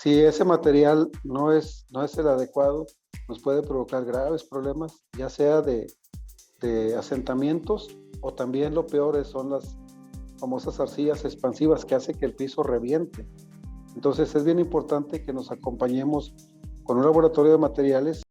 Si ese material no es el adecuado, nos puede provocar graves problemas, ya sea de asentamientos o también lo peor son las famosas arcillas expansivas que hace que el piso reviente. Entonces es bien importante que nos acompañemos con un laboratorio de materiales.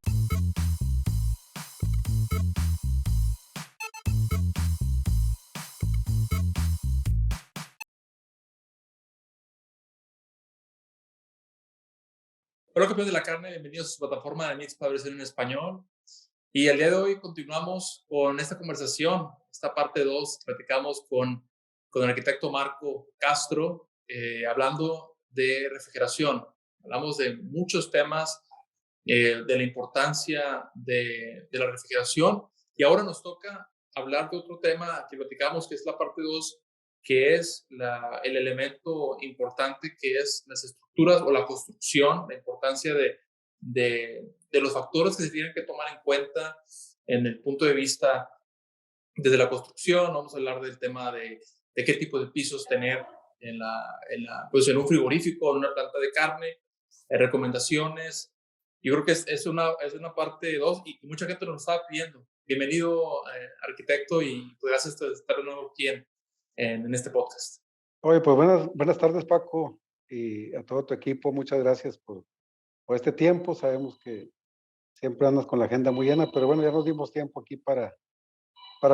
Hola campeones de la carne, bienvenidos a su plataforma de Mix para en español. Y el día de hoy continuamos con esta conversación, esta parte 2. Platicamos con el arquitecto Marco Castro, hablando de refrigeración. Hablamos de muchos temas, de la importancia de la refrigeración. Y ahora nos toca hablar de otro tema que platicamos, que es la parte 2, que es el elemento importante, que es las estructuras o la construcción, la importancia de los factores que se tienen que tomar en cuenta en el punto de vista desde la construcción. Vamos a hablar del tema de qué tipo de pisos tener pues en un frigorífico, en una planta de carne, recomendaciones. Yo creo que es una parte 2 y mucha gente nos estaba pidiendo. Bienvenido, arquitecto, y pues gracias por estar de nuevo aquí en este podcast. Oye, pues buenas tardes, Paco, y a todo tu equipo. Muchas gracias por este tiempo. Sabemos que siempre andas con la agenda muy llena, pero bueno, ya nos dimos tiempo aquí para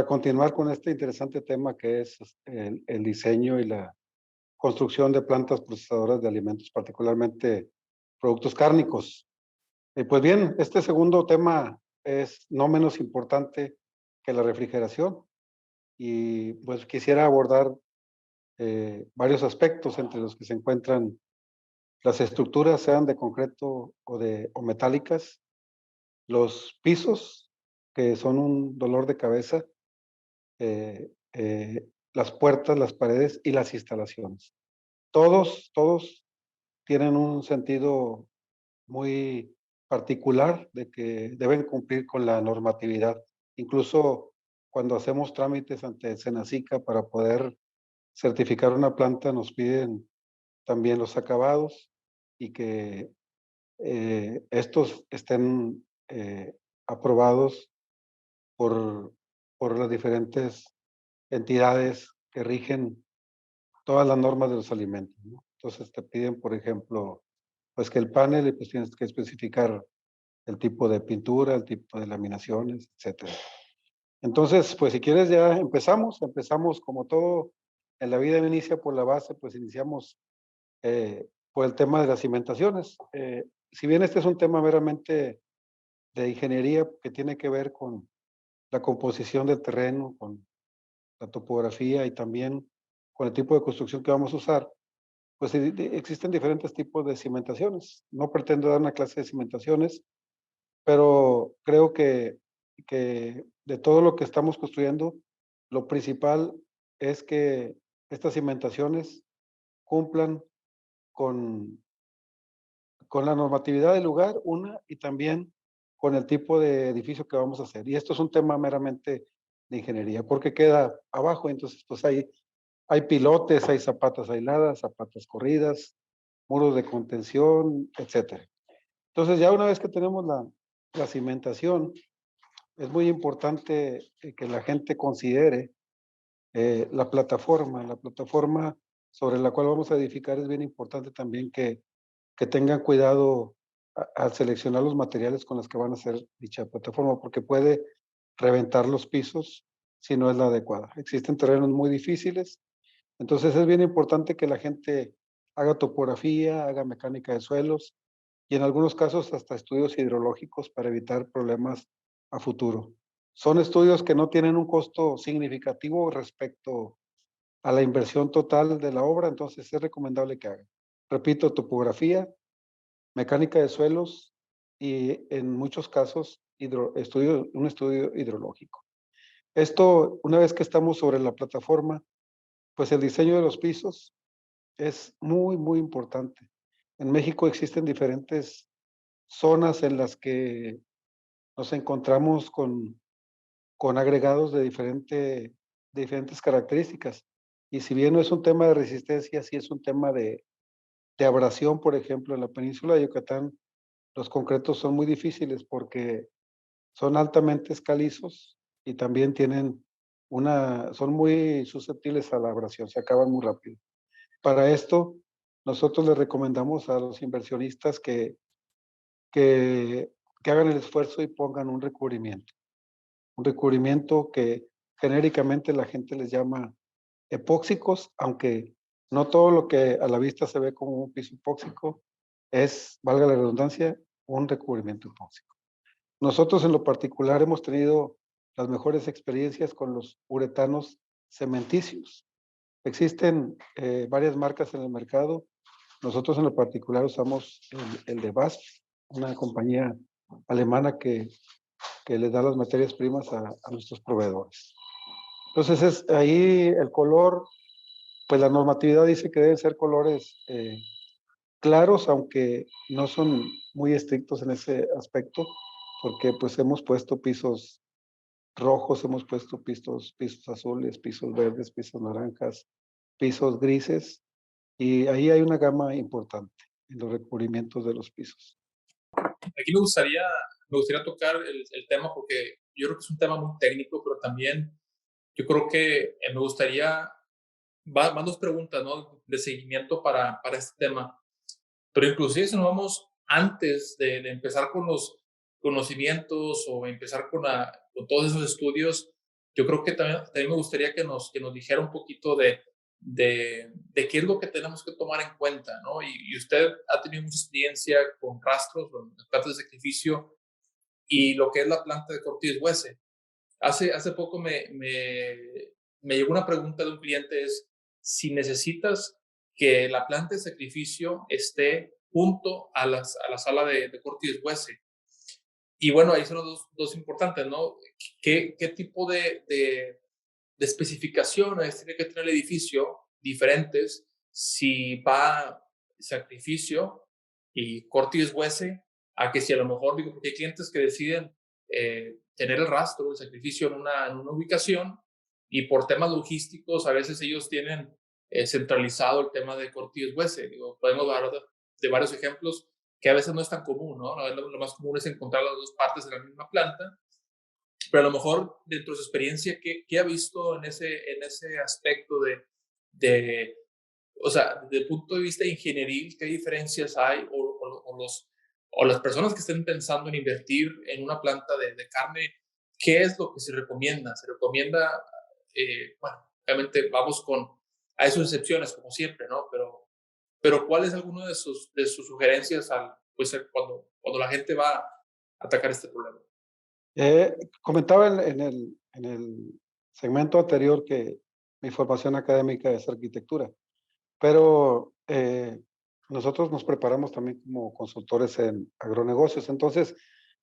continuar con este interesante tema que es el diseño y la construcción de plantas procesadoras de alimentos, particularmente productos cárnicos. Pues bien, este segundo tema es no menos importante que la refrigeración y pues quisiera abordar varios aspectos entre los que se encuentran las estructuras, sean de concreto o metálicas, los pisos, que son un dolor de cabeza, las puertas, las paredes y las instalaciones. Todos tienen un sentido muy particular de que deben cumplir con la normatividad. Incluso cuando hacemos trámites ante Senacica para poder certificar una planta, nos piden también los acabados y que estos estén aprobados por, por las diferentes entidades que rigen todas las normas de los alimentos, ¿no? Entonces te piden, por ejemplo, pues que el panel, y pues tienes que especificar el tipo de pintura, el tipo de laminaciones, etcétera. Entonces, pues si quieres ya empezamos como todo en la vida inicia por la base, pues iniciamos por el tema de las cimentaciones. Si bien este es un tema meramente de ingeniería que tiene que ver con la composición del terreno, con la topografía y también con el tipo de construcción que vamos a usar, pues existen diferentes tipos de cimentaciones. No pretendo dar una clase de cimentaciones, pero creo que de todo lo que estamos construyendo, lo principal es que estas cimentaciones cumplan con, con la normatividad del lugar, una, y también con el tipo de edificio que vamos a hacer. Y esto es un tema meramente de ingeniería, porque queda abajo, entonces pues hay pilotes, hay zapatas aisladas, zapatas corridas, muros de contención, etcétera. Entonces ya una vez que tenemos la cimentación, es muy importante que la gente considere la plataforma sobre la cual vamos a edificar. Es bien importante también que tengan cuidado al seleccionar los materiales con los que van a hacer dicha plataforma, porque puede reventar los pisos si no es la adecuada. Existen terrenos muy difíciles, entonces es bien importante que la gente haga topografía, haga mecánica de suelos y en algunos casos hasta estudios hidrológicos para evitar problemas a futuro. Son estudios que no tienen un costo significativo respecto a la inversión total de la obra, entonces es recomendable que hagan. Repito, topografía, mecánica de suelos y en muchos casos un estudio hidrológico. Esto, una vez que estamos sobre la plataforma, pues el diseño de los pisos es muy importante. En México existen diferentes zonas en las que nos encontramos con agregados de diferentes características. Y si bien no es un tema de resistencia, sí es un tema de abrasión, por ejemplo, en la península de Yucatán, los concretos son muy difíciles porque son altamente escalizos y también son muy susceptibles a la abrasión, se acaban muy rápido. Para esto, nosotros les recomendamos a los inversionistas que, que hagan el esfuerzo y pongan un recubrimiento que genéricamente la gente les llama epóxicos, aunque no todo lo que a la vista se ve como un piso epóxico es, valga la redundancia, un recubrimiento epóxico. Nosotros en lo particular hemos tenido las mejores experiencias con los uretanos cementicios. Existen varias marcas en el mercado. Nosotros en lo particular usamos el de BASF, una compañía alemana que les da las materias primas a nuestros proveedores. Entonces ahí el color, pues la normatividad dice que deben ser colores claros, aunque no son muy estrictos en ese aspecto, porque pues hemos puesto pisos rojos, hemos puesto pisos azules, pisos verdes, pisos naranjas, pisos grises, y ahí hay una gama importante en los recubrimientos de los pisos. Aquí me gustaría tocar el tema porque yo creo que es un tema muy técnico, pero también yo creo que me gustaría, van dos preguntas, ¿no? De seguimiento para este tema. Pero inclusive si nos vamos antes de empezar con los conocimientos o empezar con todos esos estudios, yo creo que también me gustaría que nos dijera un poquito de qué es lo que tenemos que tomar en cuenta, ¿no? Y usted ha tenido mucha experiencia con rastros, con plantas de sacrificio y lo que es la planta de Cortés Huese. Hace poco me llegó una pregunta de un cliente, es si necesitas que la planta de sacrificio esté junto a la sala de corte y deshuese. Y bueno, ahí son los dos importantes, ¿no? ¿Qué tipo de especificaciones tiene que tener el edificio diferentes si va sacrificio y corte y deshuese a que si a lo mejor, digo, porque hay clientes que deciden tener el rastro, el sacrificio en una ubicación y por temas logísticos a veces ellos tienen centralizado el tema de corte y deshuese. Digo, podemos hablar de varios ejemplos que a veces no es tan común, ¿no? Lo más común es encontrar las dos partes de la misma planta, pero a lo mejor dentro de su experiencia, ¿qué ha visto en ese aspecto de, o sea, desde el punto de vista ingenieril, qué diferencias hay o las personas que estén pensando en invertir en una planta de carne, qué es lo que se recomienda? Se recomienda, bueno, obviamente vamos a sus excepciones como siempre, ¿no? Pero ¿cuál es alguno de sus sugerencias pues, cuando la gente va a atacar este problema? Comentaba en el segmento anterior que mi formación académica es arquitectura, pero nosotros nos preparamos también como consultores en agronegocios. Entonces,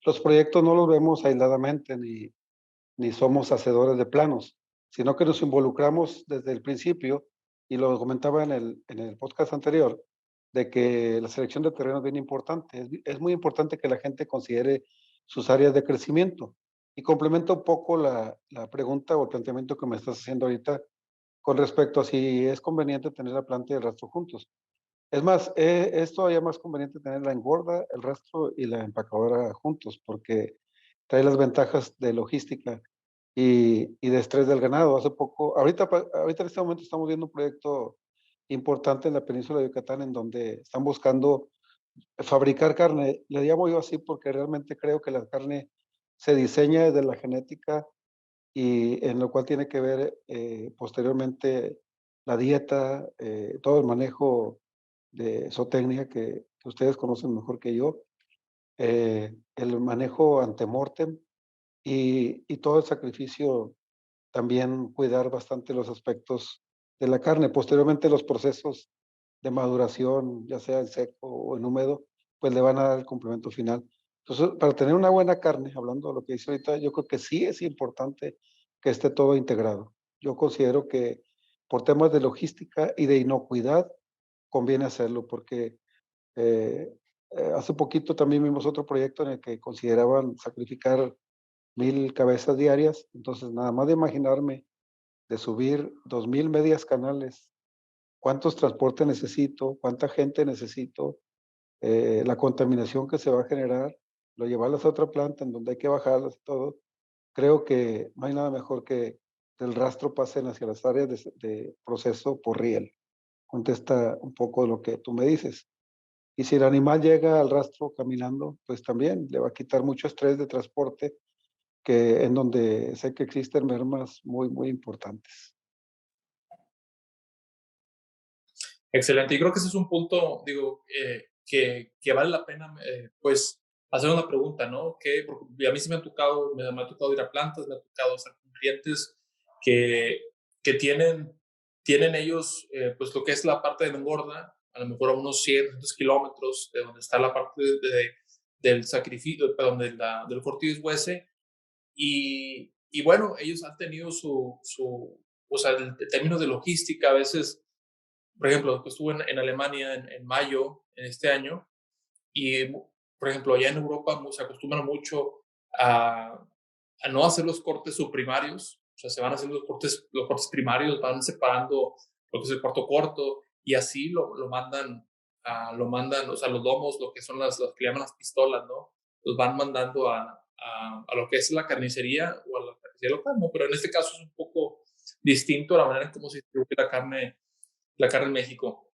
los proyectos no los vemos aisladamente ni somos hacedores de planos, sino que nos involucramos desde el principio, y lo comentaba en el podcast anterior, de que la selección de terreno es bien importante. Es muy importante que la gente considere sus áreas de crecimiento. Y complementa un poco la pregunta o el planteamiento que me estás haciendo ahorita con respecto a si es conveniente tener la planta y el rastro juntos. Es más, es todavía más conveniente tener la engorda, el rastro y la empacadora juntos, porque trae las ventajas de logística y de estrés del ganado. Hace poco, ahorita en este momento estamos viendo un proyecto importante en la península de Yucatán en donde están buscando fabricar carne. Le llamo yo así porque realmente creo que la carne se diseña desde la genética y en lo cual tiene que ver posteriormente la dieta, todo el manejo de zootecnia que ustedes conocen mejor que yo, el manejo antemortem y todo el sacrificio, también cuidar bastante los aspectos de la carne. Posteriormente los procesos de maduración, ya sea en seco o en húmedo, pues le van a dar el complemento final. Entonces, para tener una buena carne, hablando de lo que dice ahorita, yo creo que sí es importante que esté todo integrado. Yo considero que por temas de logística y de inocuidad conviene hacerlo porque eh, hace poquito también vimos otro proyecto en el que consideraban sacrificar 1000 cabezas diarias. Entonces, nada más de imaginarme de subir 2000 medias canales cuántos transportes necesito, cuánta gente necesito, la contaminación que se va a generar, lo llevarlas a otra planta en donde hay que bajarlas y todo. Creo que no hay nada mejor que el rastro pasen hacia las áreas de proceso por riel. Contesta un poco lo que tú me dices. Y si el animal llega al rastro caminando, pues también le va a quitar mucho estrés de transporte, que en donde sé que existen mermas muy, muy importantes. Excelente. Y creo que ese es un punto, digo, que vale la pena, pues, hacer una pregunta, ¿no? Porque a mí sí me ha tocado ir a plantas, me ha tocado estar con clientes que, que tienen ellos, pues, lo que es la parte de la engorda, a lo mejor a unos 100, 200 kilómetros de donde está la parte del sacrificio, perdón, del corte y deshuese. Y bueno, ellos han tenido o sea, en términos de logística, a veces por ejemplo, estuve en Alemania en mayo en este año y, por ejemplo, allá en Europa se acostumbran mucho a no hacer los cortes subprimarios, o sea, se van haciendo los cortes primarios, van separando lo que es el cuarto corto y así lo mandan, o sea, los domos, lo que son las que llaman las pistolas, ¿no? Los van mandando a lo que es la carnicería o a la carnicería local, ¿no? Pero en este caso es un poco distinto a la manera en cómo se distribuye la carne en México.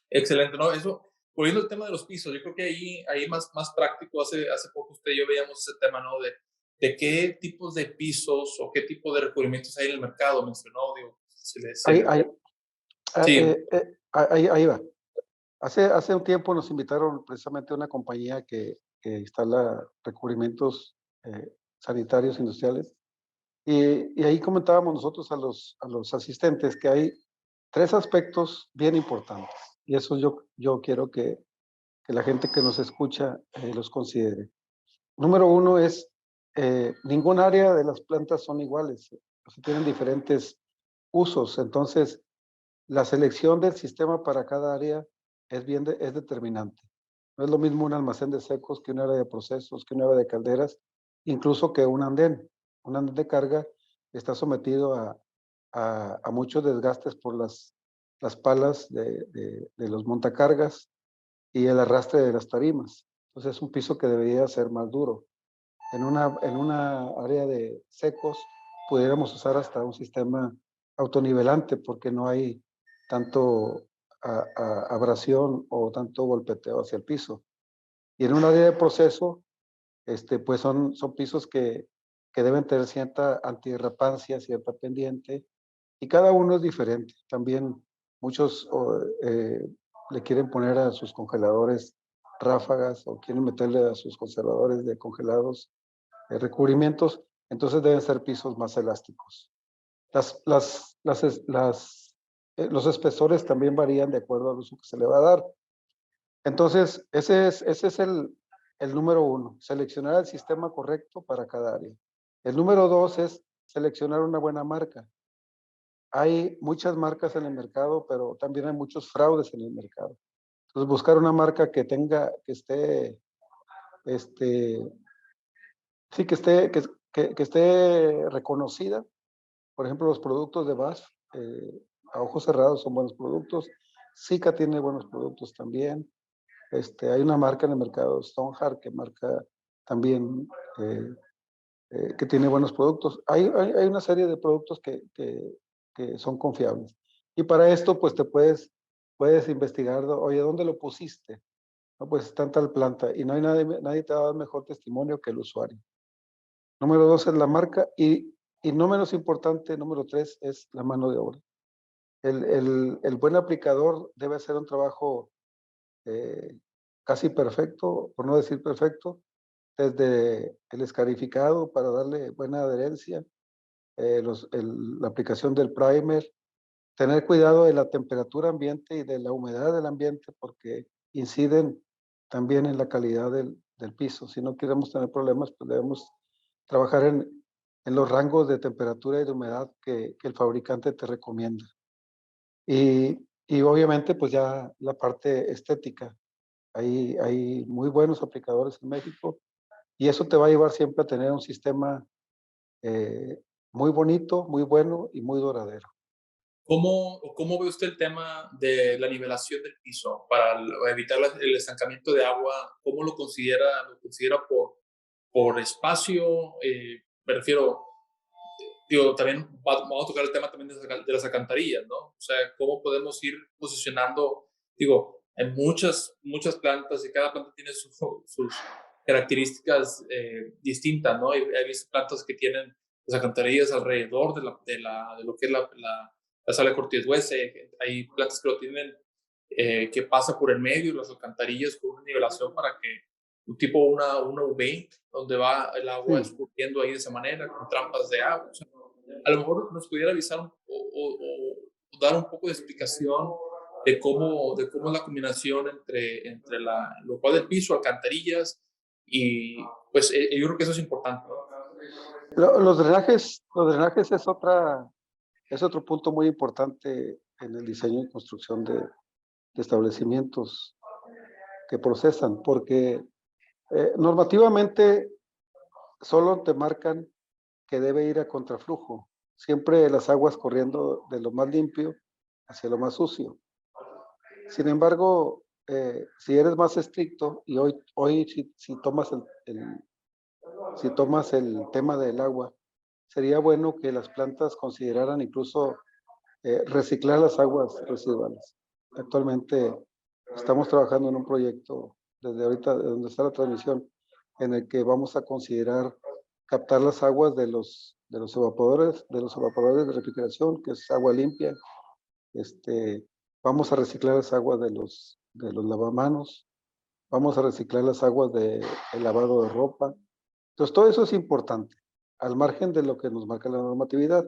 Excelente, ¿no? Eso, volviendo al tema de los pisos, yo creo que ahí más práctico, hace poco usted y yo veíamos ese tema, ¿no? De qué tipos de pisos o qué tipo de recubrimientos hay en el mercado, mencionó, digo, Ahí, ahí, sí, ahí va. Hace un tiempo nos invitaron precisamente a una compañía que instala recubrimientos sanitarios industriales y ahí comentábamos nosotros a los asistentes que hay tres aspectos bien importantes y eso yo quiero que la gente que nos escucha los considere. Número uno es, ningún área de las plantas son iguales, o sea, tienen diferentes usos, entonces la selección del sistema para cada área es determinante. No es lo mismo un almacén de secos que un área de procesos, que un área de calderas, incluso que un andén. Un andén de carga está sometido a muchos desgastes por las palas de los montacargas y el arrastre de las tarimas. Entonces es un piso que debería ser más duro. En una área de secos pudiéramos usar hasta un sistema autonivelante porque no hay tanto abrasión o tanto golpeteo hacia el piso. Y en un área de proceso, pues son pisos que deben tener cierta antiderrapancia, cierta pendiente, y cada uno es diferente. También muchos le quieren poner a sus congeladores ráfagas o quieren meterle a sus conservadores de congelados recubrimientos, entonces deben ser pisos más elásticos. Los espesores también varían de acuerdo al uso que se le va a dar. Entonces, ese es el número uno, seleccionar el sistema correcto para cada área. El número dos es seleccionar una buena marca. Hay muchas marcas en el mercado, pero también hay muchos fraudes en el mercado. Entonces, buscar una marca que tenga, que esté, sí, que esté reconocida. Por ejemplo, los productos de BASF, a ojos cerrados son buenos productos. Sika tiene buenos productos también. Hay una marca en el mercado, Stoneheart, que marca también, que tiene buenos productos. Hay una serie de productos que son confiables. Y para esto, pues puedes investigar, oye, ¿dónde lo pusiste? No, pues está en tal planta y no hay nadie te va a dar mejor testimonio que el usuario. Número dos es la marca y no menos importante, número tres es la mano de obra. El buen aplicador debe hacer un trabajo casi perfecto, por no decir perfecto, desde el escarificado para darle buena adherencia, la aplicación del primer, tener cuidado de la temperatura ambiente y de la humedad del ambiente porque inciden también en la calidad del piso. Si no queremos tener problemas, pues debemos trabajar en los rangos de temperatura y de humedad que el fabricante te recomienda. Y obviamente, pues ya la parte estética. Hay muy buenos aplicadores en México y eso te va a llevar siempre a tener un sistema muy bonito, muy bueno y muy duradero. ¿Cómo ve usted el tema de la nivelación del piso para evitar el estancamiento de agua? ¿Cómo lo considera? ¿Lo considera por espacio? Me refiero, digo, también vamos a tocar el tema también de las alcantarillas, ¿no? O sea, ¿cómo podemos ir posicionando? Digo, hay muchas plantas y cada planta tiene sus características distintas, ¿no? He visto plantas que tienen las alcantarillas alrededor de lo que es la sala de Cortés Huese. Hay plantas que lo tienen que pasa por el medio de las alcantarillas con una nivelación para que un tipo una V, donde va el agua Sí. escurriendo ahí de esa manera, con trampas de agua. O sea, a lo mejor nos pudiera avisar o dar un poco de explicación de cómo es la combinación entre lo cual del piso, alcantarillas, y pues yo creo que eso es importante, ¿no? Los drenajes es otro punto muy importante en el diseño y construcción de establecimientos que procesan, porque normativamente solo te marcan que debe ir a contraflujo, siempre las aguas corriendo de lo más limpio hacia lo más sucio. Sin embargo, si eres más estricto y hoy si tomas el tema del agua, sería bueno que las plantas consideraran incluso reciclar las aguas residuales. Actualmente estamos trabajando en un proyecto desde ahorita, de donde está la transmisión, en el que vamos a considerar captar las aguas de los evaporadores de refrigeración, que es agua limpia. Vamos a reciclar las aguas de los lavamanos, vamos a reciclar las aguas del lavado de ropa. Entonces, todo eso es importante, al margen de lo que nos marca la normatividad.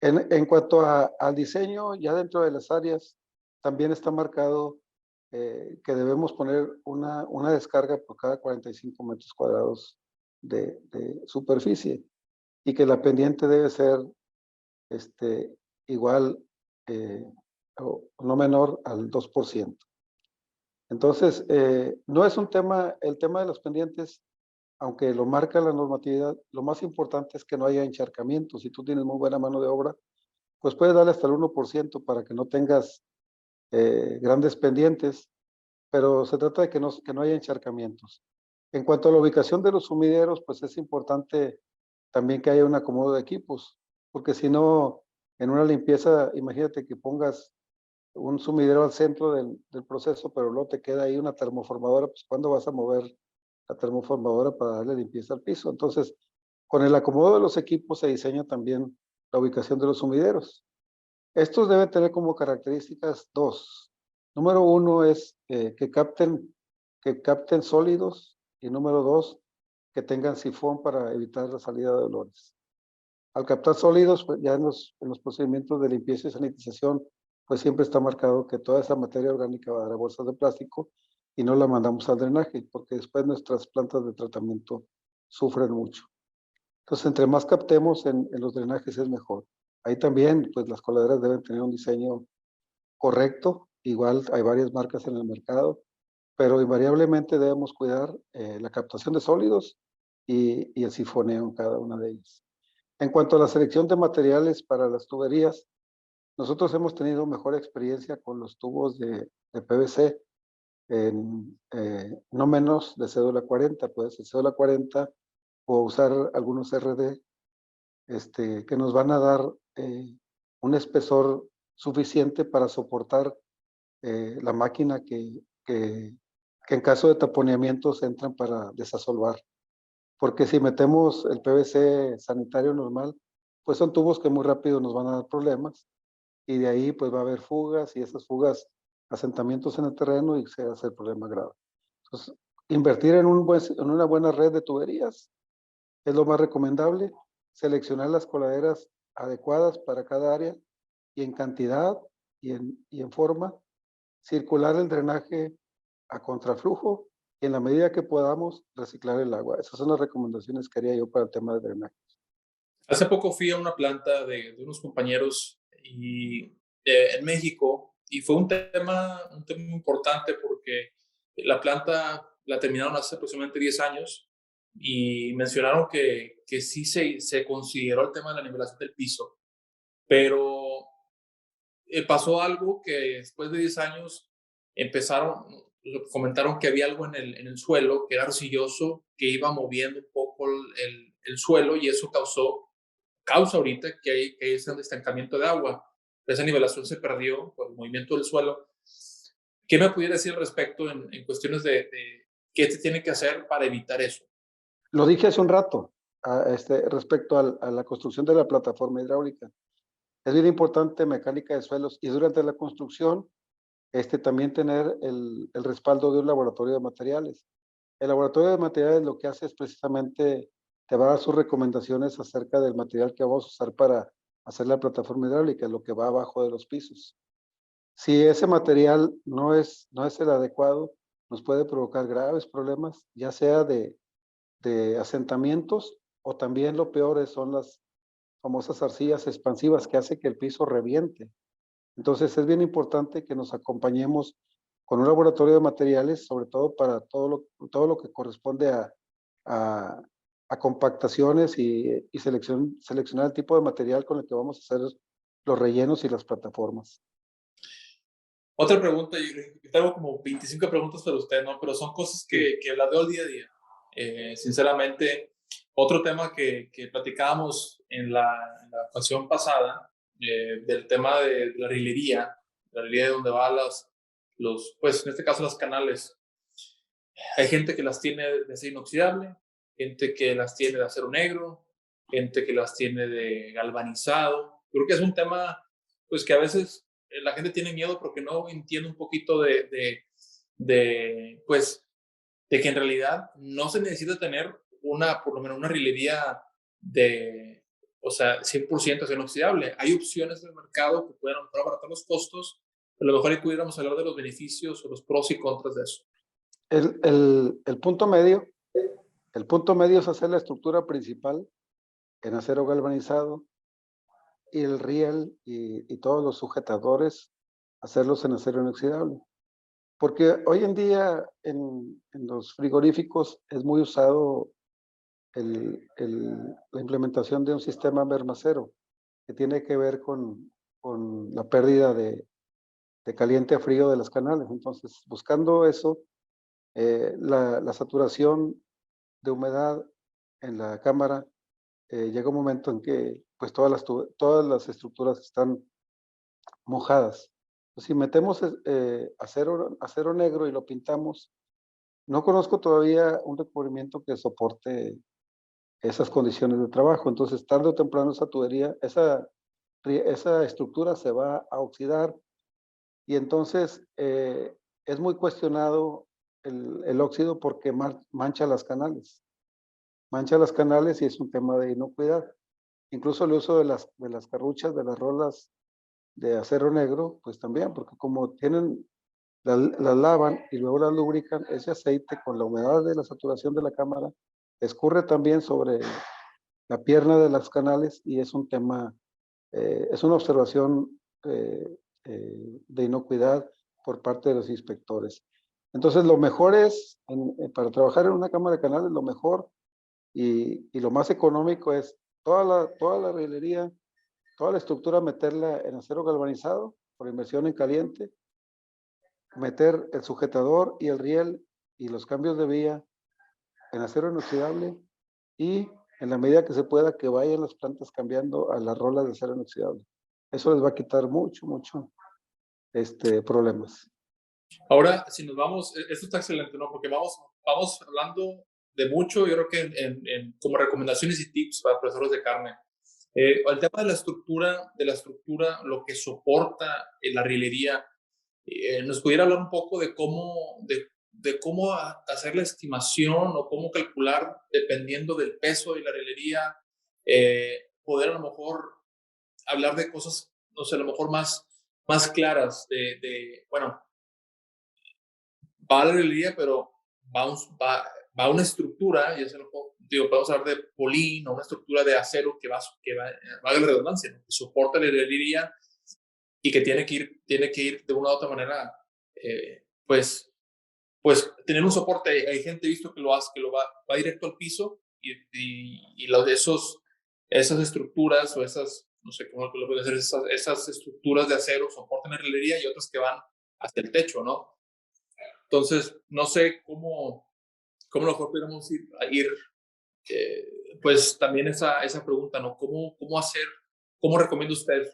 En cuanto al diseño, ya dentro de las áreas, también está marcado que debemos poner una descarga por cada 45 metros cuadrados de superficie y que la pendiente debe ser igual o no menor al 2%. Entonces, no es un tema, el tema de los pendientes, aunque lo marca la normatividad, lo más importante es que no haya encharcamiento. Si tú tienes muy buena mano de obra, pues puedes darle hasta el 1% para que no tengas grandes pendientes, pero se trata de que no haya encharcamientos. En cuanto a la ubicación de los sumideros, pues es importante también que haya un acomodo de equipos, porque si no, en una limpieza, imagínate que pongas un sumidero al centro del proceso, pero luego te queda ahí una termoformadora, pues ¿cuándo vas a mover la termoformadora para darle limpieza al piso? Entonces, con el acomodo de los equipos se diseña también la ubicación de los sumideros. Estos deben tener como características dos. Número uno es que capten sólidos y número dos, que tengan sifón para evitar la salida de olores. Al captar sólidos, pues ya en los procedimientos de limpieza y sanitización, pues siempre está marcado que toda esa materia orgánica va a dar a bolsas de plástico y no la mandamos al drenaje, porque después nuestras plantas de tratamiento sufren mucho. Entonces, entre más captemos en los drenajes es mejor. Ahí también, pues las coladeras deben tener un diseño correcto. Igual hay varias marcas en el mercado, pero invariablemente debemos cuidar la captación de sólidos y el sifoneo en cada una de ellas. En cuanto a la selección de materiales para las tuberías, nosotros hemos tenido mejor experiencia con los tubos de PVC, no menos de cédula 40, puede ser cédula 40 o usar algunos RD, que nos van a dar un espesor suficiente para soportar la máquina que en caso de taponeamientos entran para desasolvar. Porque si metemos el PVC sanitario normal, pues son tubos que muy rápido nos van a dar problemas y de ahí pues va a haber fugas y esas fugas, asentamientos en el terreno y se hace el problema grave. Entonces, invertir en una buena red de tuberías es lo más recomendable. Seleccionar las coladeras adecuadas para cada área y en cantidad y en forma. Circular el drenaje a contraflujo y en la medida que podamos reciclar el agua. Esas son las recomendaciones que haría yo para el tema de drenaje. Hace poco fui a una planta de unos compañeros en México y fue un tema muy importante porque la planta la terminaron hace aproximadamente 10 años y mencionaron que sí se consideró el tema de la nivelación del piso, pero pasó algo que después de 10 años comentaron que había algo en el suelo que era arcilloso, que iba moviendo un poco el suelo y eso causa ahorita que hay ese estancamiento de agua. Esa nivelación se perdió por el movimiento del suelo. ¿Qué me pudiera decir al respecto en cuestiones de qué se tiene que hacer para evitar eso? Lo dije hace un rato, respecto a la construcción de la plataforma hidráulica. Es bien importante mecánica de suelos y durante la construcción, también tener el respaldo de un laboratorio de materiales. El laboratorio de materiales lo que hace es precisamente te va a dar sus recomendaciones acerca del material que vamos a usar para hacer la plataforma hidráulica, lo que va abajo de los pisos. Si ese material no es el adecuado, nos puede provocar graves problemas, ya sea de asentamientos o también lo peor son las famosas arcillas expansivas que hace que el piso reviente. Entonces es bien importante que nos acompañemos con un laboratorio de materiales, sobre todo para todo lo que corresponde a, a compactaciones y seleccionar el tipo de material con el que vamos a hacer los rellenos y las plataformas. Otra pregunta, yo tengo como 25 preguntas para usted, ¿no? Pero son cosas que las veo al día a día. Sinceramente, otro tema que platicábamos en la ocasión pasada, del tema de la rilería de donde va pues en este caso las canales. Hay gente que las tiene de acero inoxidable, gente que las tiene de acero negro, gente que las tiene de galvanizado. Creo que es un tema, pues que a veces la gente tiene miedo porque no entiende un poquito pues, de que en realidad no se necesita tener por lo menos una rilería o sea, 100% acero inoxidable. Hay opciones en el mercado que pueden abaratar los costos, pero a lo mejor ahí pudiéramos hablar de los beneficios o los pros y contras de eso. El punto medio, es hacer la estructura principal en acero galvanizado y el riel y todos los sujetadores, hacerlos en acero inoxidable. Porque hoy en día en los frigoríficos es muy usado la implementación de un sistema mermacero que tiene que ver con la pérdida de caliente a frío de las canales. Entonces, buscando eso, la saturación de humedad en la cámara, llega un momento en que pues todas las estructuras están mojadas. Si metemos acero negro y lo pintamos, no conozco todavía un recubrimiento que soporte esas condiciones de trabajo. Entonces, tarde o temprano esa tubería, esa estructura se va a oxidar y entonces es muy cuestionado el óxido porque mancha las canales. Mancha las canales y es un tema de inocuidad. Incluso el uso de las carruchas, de las rolas de acero negro, pues también, porque como las lavan y luego las lubrican, ese aceite con la humedad de la saturación de la cámara escurre también sobre la pierna de los canales y es un tema, es una observación de inocuidad por parte de los inspectores. Entonces, lo mejor es, para trabajar en una cámara de canales, lo mejor y lo más económico es toda la rilería, toda la estructura, meterla en acero galvanizado por inmersión en caliente, meter el sujetador y el riel y los cambios de vía en acero inoxidable y en la medida que se pueda que vayan las plantas cambiando a las rolas de acero inoxidable. Eso les va a quitar mucho problemas. Ahora, si nos vamos, esto está excelente, ¿no? Porque vamos hablando de mucho, yo creo que como recomendaciones y tips para profesores de carne. El tema de la estructura, lo que soporta la rilería, ¿nos pudiera hablar un poco de cómo hacer la estimación o cómo calcular, dependiendo del peso de la rilería, poder a lo mejor hablar de cosas, no sé, a lo mejor más claras bueno, va a la rilería, pero va una estructura, ya se lo digo, podemos hablar de polín o una estructura de acero que va a la redundancia, ¿no? Que soporta la rilería y que tiene que ir de una u otra manera, pues tener un soporte. Hay gente visto que lo hace, que va directo al piso y esas estructuras o no sé cómo lo pueden hacer, esas estructuras de acero, soporte en herrería y otras que van hasta el techo, ¿no? Entonces, no sé cómo mejor podríamos ir pues también esa pregunta, ¿no? ¿Cómo hacer, cómo recomienda usted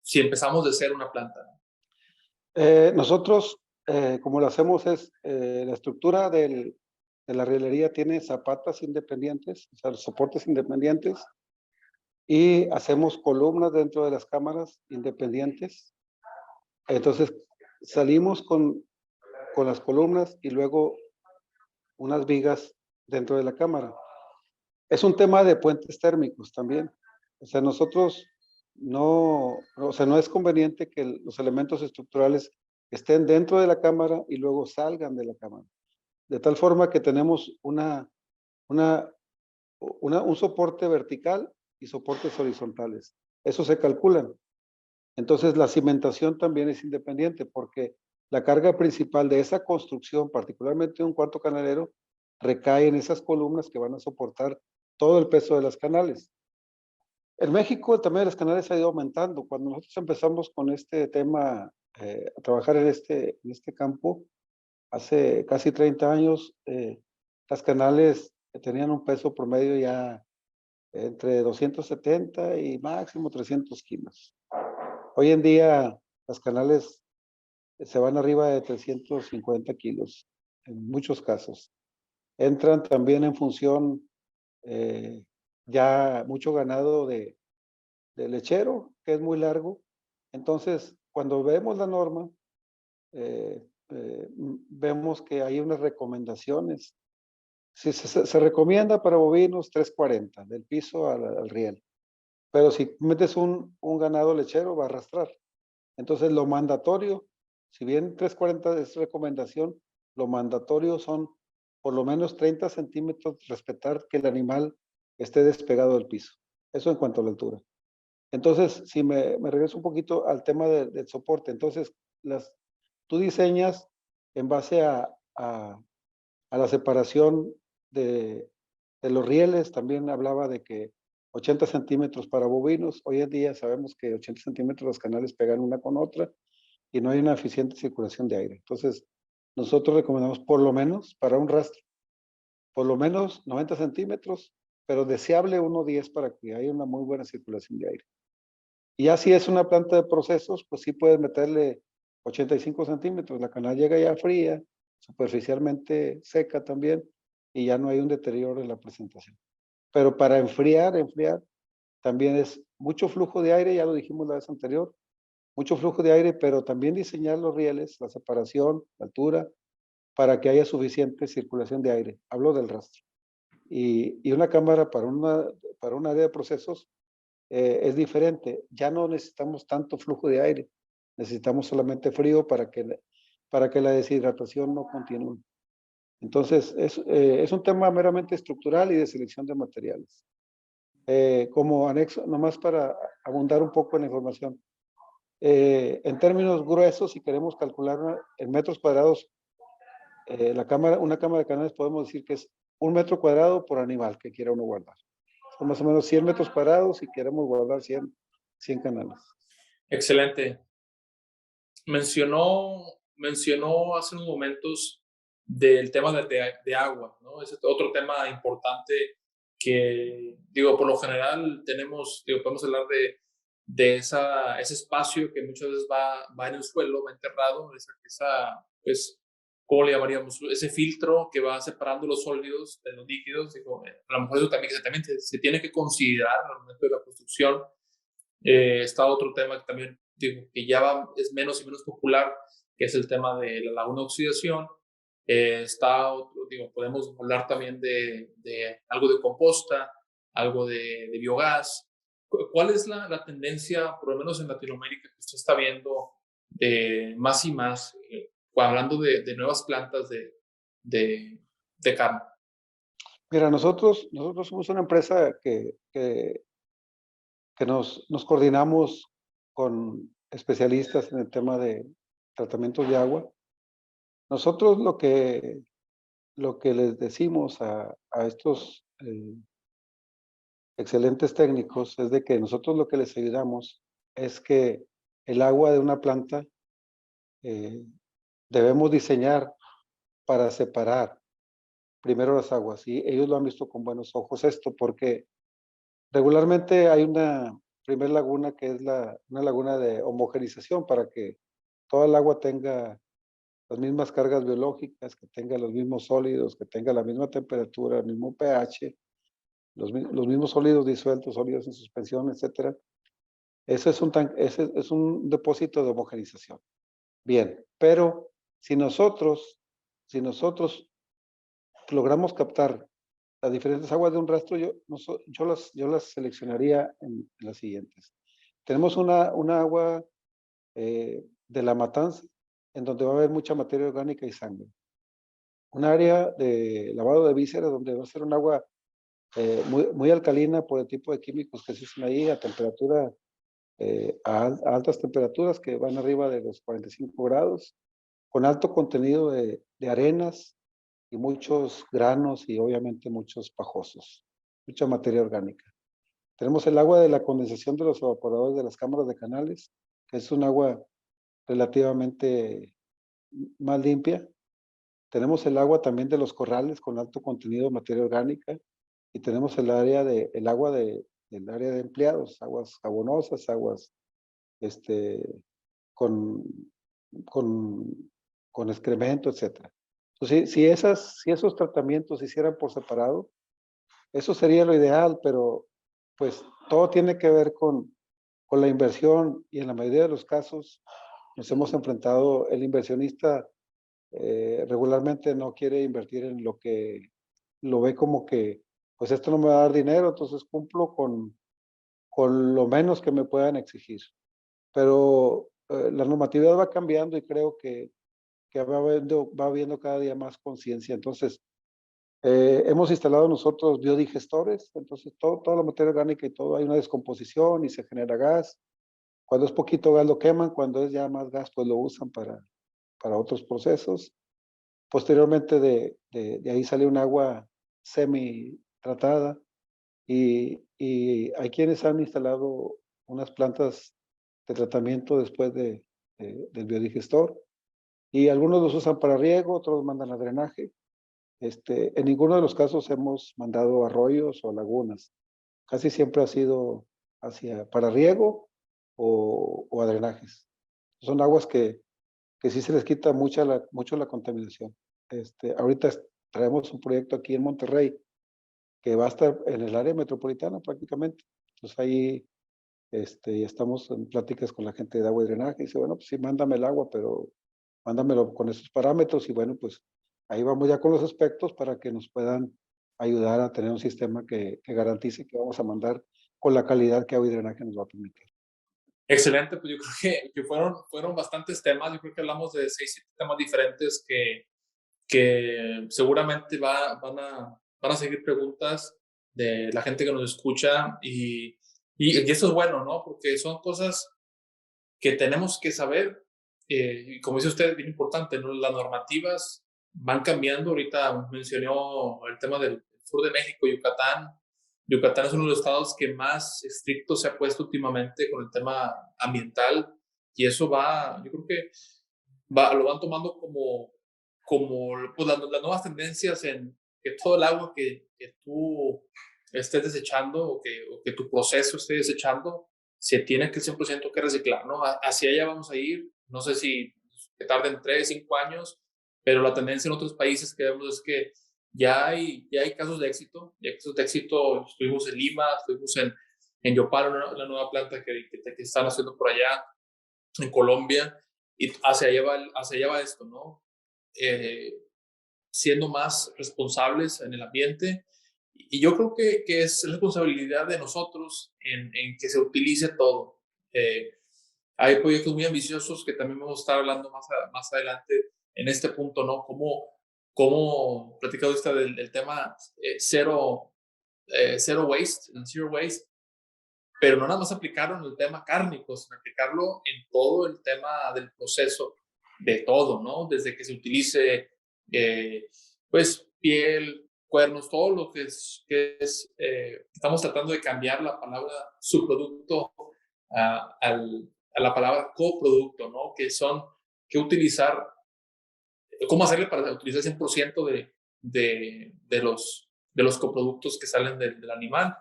si empezamos de cero una planta? ¿No? Nosotros, como lo hacemos es, la estructura de la rielería tiene zapatas independientes, o sea, soportes independientes, y hacemos columnas dentro de las cámaras independientes. Entonces, salimos con las columnas y luego unas vigas dentro de la cámara. Es un tema de puentes térmicos también. O sea, nosotros no es conveniente que los elementos estructurales estén dentro de la cámara y luego salgan de la cámara. De tal forma que tenemos una, un soporte vertical y soportes horizontales. Eso se calculan. Entonces, la cimentación también es independiente porque la carga principal de esa construcción, particularmente un cuarto canalero, recae en esas columnas que van a soportar todo el peso de las canales. En México el tamaño de las canales ha ido aumentando. Cuando nosotros empezamos con este tema, a trabajar en este campo, hace casi 30 años, las canales tenían un peso promedio ya entre 270 y máximo 300 kilos. Hoy en día las canales se van arriba de 350 kilos en muchos casos. Entran también en función eh, ya mucho ganado de lechero, que es muy largo. Entonces, cuando vemos la norma, vemos que hay unas recomendaciones. Si se recomienda para bovinos 340, del piso al riel. Pero si metes un ganado lechero, va a arrastrar. Entonces, lo mandatorio, si bien 340 es recomendación, lo mandatorio son por lo menos 30 centímetros, respetar que el animal esté despegado del piso. Eso en cuanto a la altura. Entonces, si me regreso un poquito al tema del soporte, entonces, tú diseñas en base a la separación de los rieles, también hablaba de que 80 centímetros para bovinos, hoy en día sabemos que 80 centímetros los canales pegan una con otra y no hay una eficiente circulación de aire. Entonces, nosotros recomendamos por lo menos para un rastro, por lo menos 90 centímetros, pero deseable 1,10 para que haya una muy buena circulación de aire. Y ya si es una planta de procesos, pues sí puedes meterle 85 centímetros. La canal llega ya fría, superficialmente seca también, y ya no hay un deterioro en la presentación. Pero para enfriar, también es mucho flujo de aire, ya lo dijimos la vez anterior, mucho flujo de aire, pero también diseñar los rieles, la separación, la altura, para que haya suficiente circulación de aire. Hablo del rastro. Y una cámara para un área de procesos es diferente. Ya no necesitamos tanto flujo de aire. Necesitamos solamente frío para que la deshidratación no continúe. Entonces, es un tema meramente estructural y de selección de materiales. Como anexo, nomás para abundar un poco en la información. En términos gruesos, si queremos calcular en metros cuadrados, una cámara de canales podemos decir que es 1 metro cuadrado por animal que quiera uno guardar. Son más o menos 100 metros cuadrados y queremos guardar 100 canales. Excelente. Mencionó hace unos momentos del tema de agua, ¿no? Es otro tema importante que, digo, por lo general tenemos, digo, podemos hablar de ese espacio que muchas veces va en el suelo, va enterrado, pues, ¿cómo le llamaríamos? Ese filtro que va separando los sólidos de los líquidos. Digo, a lo mejor eso también se tiene que considerar al momento de la construcción. Está otro tema que también digo, que es menos y menos popular, que es el tema de la laguna de oxidación. Está otro, digo, podemos hablar también de algo de composta, algo de biogás. ¿Cuál es la tendencia, por lo menos en Latinoamérica, que usted está viendo de más y más, hablando de nuevas plantas de, de carne? Mira, nosotros somos una empresa que nos coordinamos con especialistas en el tema de tratamientos de agua. Nosotros lo que les decimos a estos excelentes técnicos, es de que nosotros lo que les ayudamos es que el agua de una planta eh, debemos diseñar para separar primero las aguas, y ellos lo han visto con buenos ojos esto, porque regularmente hay una primer laguna que es una laguna de homogenización para que toda el agua tenga las mismas cargas biológicas, que tenga los mismos sólidos, que tenga la misma temperatura, el mismo pH, los mismos sólidos disueltos, sólidos en suspensión, etcétera. Ese es un depósito de homogenización. Bien, pero si nosotros, si nosotros logramos captar las diferentes aguas de un rastro, yo las seleccionaría en las siguientes. Tenemos una agua de la matanza, en donde va a haber mucha materia orgánica y sangre. Un área de lavado de vísceras, donde va a ser un agua muy alcalina por el tipo de químicos que se usan ahí a temperatura, a altas temperaturas que van arriba de los 45 grados, con alto contenido de arenas y muchos granos y obviamente muchos pajosos, mucha materia orgánica. Tenemos el agua de la condensación de los evaporadores de las cámaras de canales, que es un agua relativamente más limpia. Tenemos el agua también de los corrales con alto contenido de materia orgánica, y tenemos el agua del área de empleados, aguas jabonosas, aguas con, con, con excremento, etcétera. Entonces, si esos tratamientos se hicieran por separado, eso sería lo ideal, pero pues todo tiene que ver con la inversión, y en la mayoría de los casos nos hemos enfrentado, el inversionista regularmente no quiere invertir en lo que lo ve como que, pues esto no me va a dar dinero, entonces cumplo con lo menos que me puedan exigir. Pero la normatividad va cambiando, y creo que va habiendo cada día más conciencia. Entonces, hemos instalado nosotros biodigestores, entonces toda la materia orgánica y todo, hay una descomposición y se genera gas. Cuando es poquito gas lo queman, cuando es ya más gas pues lo usan para otros procesos. Posteriormente de ahí sale un agua semi tratada, y hay quienes han instalado unas plantas de tratamiento después del biodigestor, y algunos los usan para riego, otros mandan a drenaje. En ninguno de los casos hemos mandado arroyos o lagunas. Casi siempre ha sido para riego o a drenajes. Son aguas que sí se les quita mucho la contaminación. Ahorita traemos un proyecto aquí en Monterrey que va a estar en el área metropolitana prácticamente. Entonces ahí ya estamos en pláticas con la gente de agua y drenaje, y dice, bueno, pues sí, mándame el agua, pero mándamelo con esos parámetros, y bueno, pues ahí vamos ya con los aspectos para que nos puedan ayudar a tener un sistema que garantice que vamos a mandar con la calidad que agua y drenaje nos va a permitir. Excelente, pues yo creo que fueron bastantes temas. Yo creo que hablamos de 6, 7 temas diferentes que seguramente van a seguir preguntas de la gente que nos escucha, y eso es bueno, ¿no? Porque son cosas que tenemos que saber, y como dice usted, bien importante, ¿no? Las normativas van cambiando. Ahorita mencionó el tema del sur de México, Yucatán. Yucatán es uno de los estados que más estricto se ha puesto últimamente con el tema ambiental, y eso yo creo que lo van tomando como pues, las nuevas tendencias en que todo el agua que tú estés desechando, o que tu proceso esté desechando, se tiene que 100% que reciclar, ¿no? Hacia allá vamos a ir. No sé si que tarden 3, 5 años, pero la tendencia en otros países que vemos es que ya hay casos de éxito. Ya hay casos de éxito. Estuvimos en Lima, estuvimos en Yopal, la nueva planta que están haciendo por allá en Colombia, y hacia allá va esto, ¿no? Eh, Siendo más responsables en el ambiente. Y yo creo que es responsabilidad de nosotros en que se utilice todo. Eh, Hay proyectos muy ambiciosos que también vamos a estar hablando más adelante en este punto, ¿no? Cómo platicado usted del tema zero waste, el zero waste, pero no nada más aplicarlo en el tema cárnico, sino aplicarlo en todo el tema del proceso de todo, ¿no? Desde que se utilice, pues, piel, cuernos, todo lo estamos tratando de cambiar la palabra subproducto a la palabra coproducto, ¿no? Que utilizar, cómo hacerle para utilizar 100% de los coproductos que salen del animal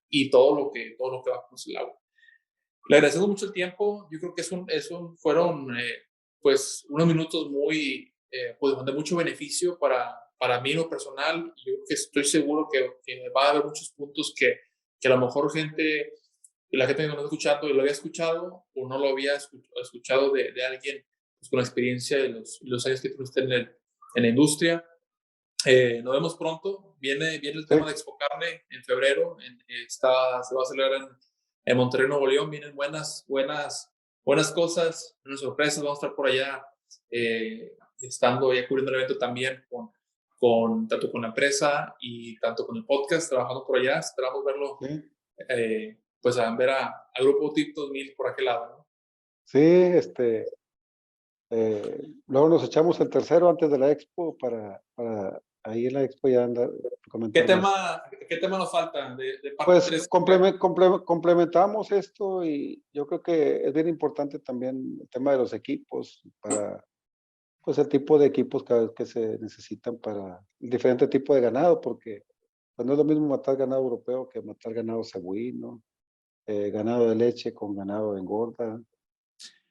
y todo lo que va con el agua. Le agradecemos mucho el tiempo. Yo creo que fueron pues unos minutos pues, de mucho beneficio para mí en lo personal. Yo creo que estoy seguro que va a haber muchos puntos que a lo mejor la gente que nos está escuchando y lo había escuchado o no lo había escuchado de alguien pues, con la experiencia de los años que tiene usted en la industria. Nos vemos pronto. Viene el tema de Expo Carne en febrero. Se va a celebrar en Monterrey, Nuevo León. Vienen buenas cosas, unas sorpresas. Vamos a estar por allá, estando ya cubriendo el evento también tanto con la empresa y tanto con el podcast, trabajando por allá. Esperamos verlo, pues a ver a Grupo TIC 2000 por aquel lado, ¿no? Sí, luego nos echamos el tercero antes de la expo para ahí en la expo ya andar comentando. ¿Qué tema nos falta de parte Pues 3? complementamos esto y yo creo que es bien importante también el tema de los equipos para pues el tipo de equipos que se necesitan para el diferente tipo de ganado, porque pues no es lo mismo matar ganado europeo que matar ganado cebuino, ganado de leche con ganado de engorda.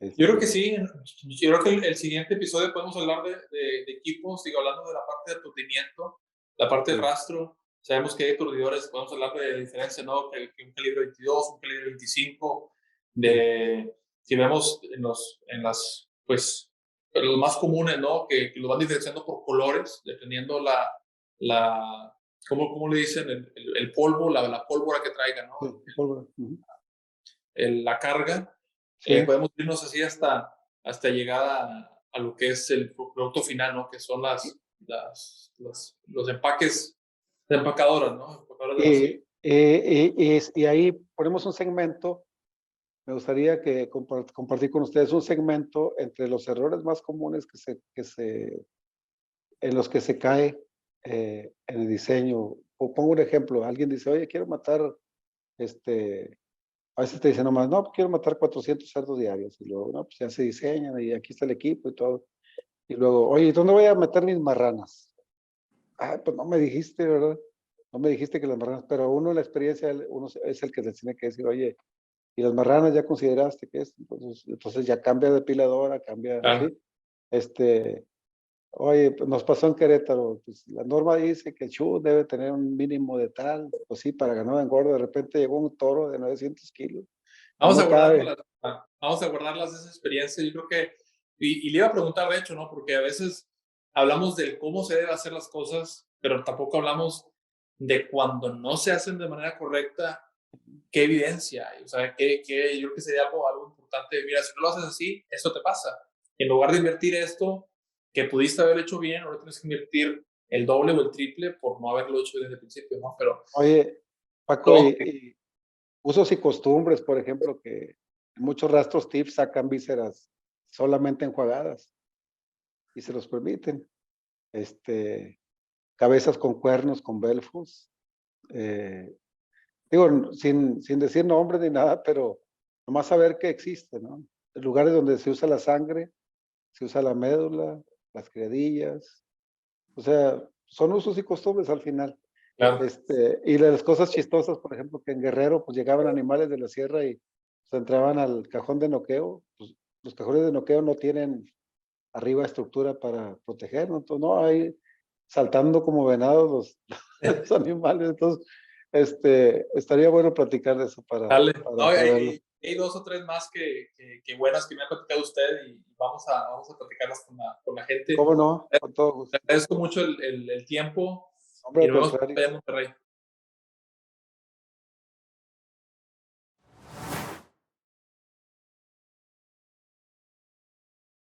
Yo creo que sí. Yo creo que el siguiente episodio podemos hablar de equipos, digo, hablando de la parte de aturdimiento, la parte de rastro. Sabemos que hay aturdidores, podemos hablar de diferencia, ¿no? Que un calibre 22, un calibre 25, si vemos pues, los más comunes, ¿no? Que los van diferenciando por colores, dependiendo ¿cómo le dicen? El polvo, la pólvora que traiga, ¿no? Sí, pólvora. La carga. Sí. Podemos irnos así hasta llegar a lo que es el producto final, ¿no? Que son los empaques de empacadoras, ¿no? Y ahí ponemos un segmento. Me gustaría que compartir con ustedes un segmento entre los errores más comunes en los que se cae en el diseño. O pongo un ejemplo, alguien dice, oye, quiero matar, a veces te dicen nomás, no, quiero matar 400 cerdos diarios. Y luego, no, pues ya se diseñan y aquí está el equipo y todo. Y luego, oye, ¿dónde voy a meter mis marranas? Ah, pues no me dijiste, ¿verdad? No me dijiste que las marranas, pero uno en la experiencia, uno es el que les tiene que decir, oye, y las marranas ya consideraste que es, entonces ya cambia de depiladora, cambia, ¿sí? Oye, pues nos pasó en Querétaro, pues la norma dice que el chu debe tener un mínimo de tal, pues sí, para ganado engorda, de repente llegó un toro de 900 kilos. Vamos No a cabe. guardarlas esa experiencia. Yo creo que, y le iba a preguntar, de hecho, ¿no? Porque a veces hablamos de cómo se deben hacer las cosas, pero tampoco hablamos de cuando no se hacen de manera correcta, qué evidencia hay. O sea, yo creo que sería algo importante. Mira, si no lo haces así, esto te pasa. En lugar de invertir esto que pudiste haber hecho bien, ahora tienes que invertir el doble o el triple por no haberlo hecho desde el principio, ¿no? Pero, Oye, Paco, y usos y costumbres, por ejemplo, que muchos rastros TIF sacan vísceras solamente enjuagadas y se los permiten. Cabezas con cuernos, con belfos. Digo, sin decir nombres ni nada, pero nomás saber que existe, ¿no? En lugares donde se usa la sangre, se usa la médula, las criadillas, o sea, son usos y costumbres al final. claro. Y de las cosas chistosas, por ejemplo, que en Guerrero, pues llegaban animales de la sierra y se entraban al cajón de noqueo, pues los cajones de noqueo no tienen arriba estructura para proteger, ¿no? Entonces, no, hay saltando como venados los animales, entonces, estaría bueno platicar de eso Dale. para No, verlo. hay dos o tres más que buenas que me ha platicado usted y vamos a platicarlas con la gente. ¿Cómo no? Con todo gusto. Te agradezco mucho el tiempo Hombre, y al nos vemos contrario. allá en Monterrey.